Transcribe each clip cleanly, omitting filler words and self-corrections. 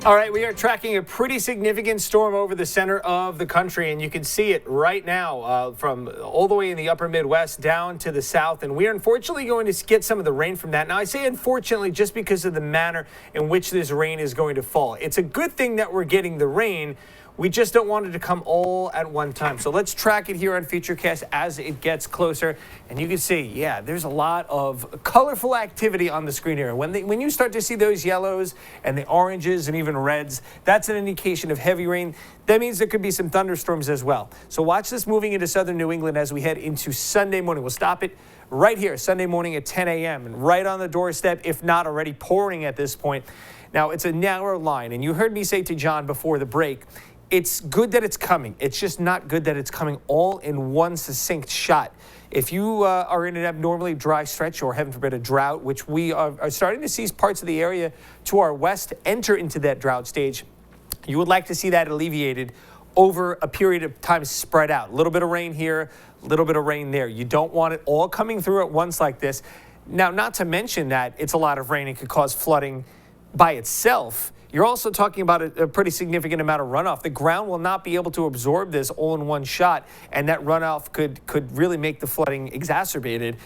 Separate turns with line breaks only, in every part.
All right, we are tracking a pretty significant storm over the center of the country, and you can see it right now from all the way in the upper Midwest down to the south, and we are unfortunately going to get some of the rain from that. Now, I say unfortunately just because of the manner in which this rain is going to fall. It's a good thing that we're getting the rain. We just don't want it to come all at one time. So let's track it here on Futurecast as it gets closer. And you can see, yeah, there's a lot of colorful activity on the screen here. When you start to see those yellows and the oranges and even reds, that's an indication of heavy rain. That means there could be some thunderstorms as well. So watch this moving into southern New England as we head into Sunday morning. We'll stop it right here, Sunday morning at 10 a.m. and right on the doorstep, if not already pouring at this point. Now, it's a narrow line. And you heard me say to John before the break, it's good that it's coming. It's just not good that it's coming all in one succinct shot. If you are in an abnormally dry stretch or, heaven forbid, a drought, which we are starting to see parts of the area to our west enter into that drought stage, you would like to see that alleviated over a period of time spread out. A little bit of rain here, a little bit of rain there. You don't want it all coming through at once like this. Now, not to mention that it's a lot of rain and could cause flooding by itself. You're also talking about a pretty significant amount of runoff. The ground will not be able to absorb this all in one shot, and that runoff could really make the flooding exacerbated,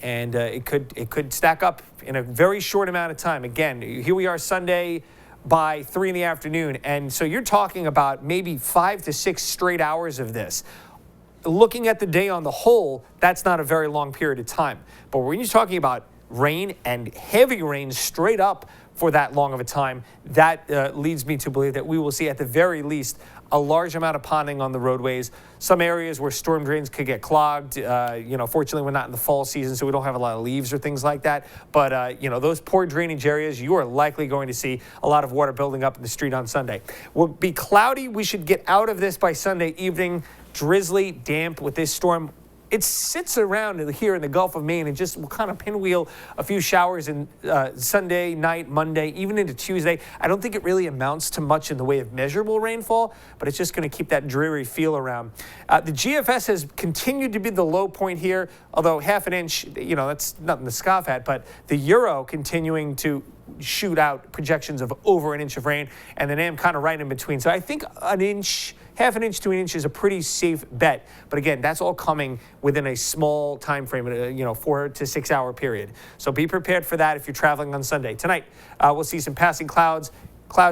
and it could stack up in a very short amount of time. Again, here we are Sunday by 3 in the afternoon, and so you're talking about maybe 5 to 6 straight hours of this. Looking at the day on the whole, that's not a very long period of time. But when you're talking about rain and heavy rain straight up for that long of a time, that leads me to believe that we will see at the very least a large amount of ponding on the roadways. Some areas where storm drains could get clogged. Fortunately, we're not in the fall season, so we don't have a lot of leaves or things like that. But, those poor drainage areas, you are likely going to see a lot of water building up in the street on Sunday. Will be cloudy. We should get out of this by Sunday evening. Drizzly, damp with this storm. It sits around here in the Gulf of Maine and just will kind of pinwheel a few showers in Sunday night, Monday, even into Tuesday. I don't think it really amounts to much in the way of measurable rainfall, but it's just going to keep that dreary feel around. The GFS has continued to be the low point here, although half an inch, that's nothing to scoff at, but the Euro continuing to shoot out projections of over an inch of rain, and the NAM kind of right in between. So I think half an inch to an inch is a pretty safe bet. But again, that's all coming within a small time frame, 4 to 6 hour period. So be prepared for that if you're traveling on Sunday. Tonight, we'll see some passing clouds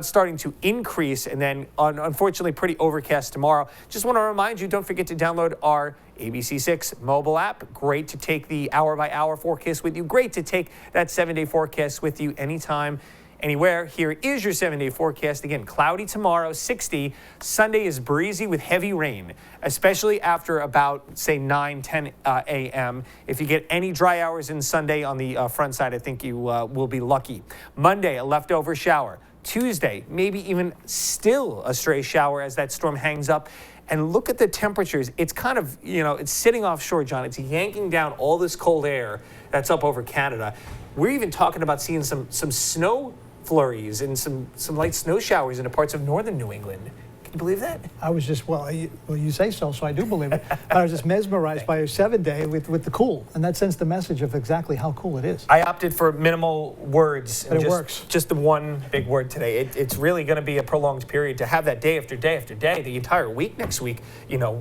starting to increase, and then unfortunately pretty overcast tomorrow. Just want to remind you, don't forget to download our ABC6 mobile app. Great to take the hour-by-hour forecast with you. Great to take that 7-day forecast with you anytime, anywhere. Here is your 7-day forecast. Again, cloudy tomorrow, 60. Sunday is breezy with heavy rain, especially after about, say, 9, 10 a.m. If you get any dry hours in Sunday on the front side, I think you will be lucky. Monday, a leftover shower. Tuesday, maybe even still a stray shower as that storm hangs up. And look at the temperatures. It's kind of, it's sitting offshore, John. It's yanking down all this cold air that's up over Canada. We're even talking about seeing some snow flurries and some light snow showers into parts of northern New England. Can you believe that?
I was just, you say so I do believe it. I was just mesmerized by a 7-day with the cool, and that sends the message of exactly how cool it is.
I opted for minimal words.
But it works.
Just the one big word today. It's really going to be a prolonged period to have that day after day after day, the entire week next week.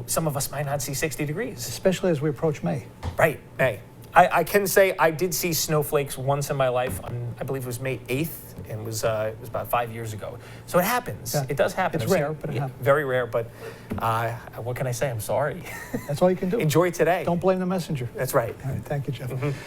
Some of us might not see 60 degrees.
Especially as we approach May.
Right, May. I can say I did see snowflakes once in my life on, I believe it was May 8th, and it was about 5 years ago. So it happens.
Yeah.
It does happen.
It's rare, but it happens.
Very rare, but what can I say? I'm sorry.
That's all you can do.
Enjoy today.
Don't blame the messenger.
That's right.
All right, thank you, Jeff.